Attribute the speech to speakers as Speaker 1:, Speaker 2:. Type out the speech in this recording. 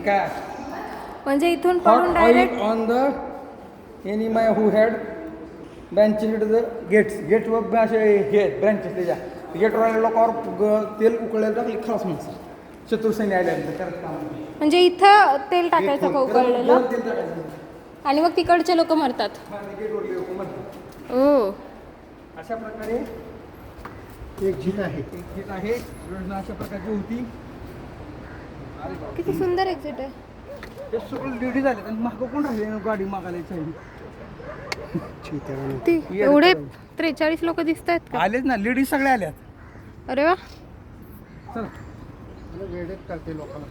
Speaker 1: काय
Speaker 2: म्हणजे इथून पडून direct
Speaker 1: on the any my who had branches the गेटवर असे हे ब्रँचेस त्याच्या गेटवर लोकांवर तेल उकळायला टाकले खलास माणसं शत्रुसैन्य आल्यानंतर करत काम
Speaker 2: म्हणजे इथं तेल टाकायचं का उकळलेलं
Speaker 1: तेल टाकायचं
Speaker 2: आणि मग तिकडचे लोक मरतात.
Speaker 1: गेटवर लोक म्हणतात
Speaker 2: ओ
Speaker 1: अशा प्रकारे एक झील आहे योजना अशा प्रकारची होती.
Speaker 2: किती सुंदर एक्झिट आहे.
Speaker 1: ते सगळं लेडीज आले आणि मागं कोण राहिले गाडी मागायला
Speaker 2: ती एवढे 43 लोक दिसत आहेत का?
Speaker 1: आलेच ना लेडीज सगळे आल्यात.
Speaker 2: अरे वा.
Speaker 1: चल
Speaker 3: वेळेत करते लोकांना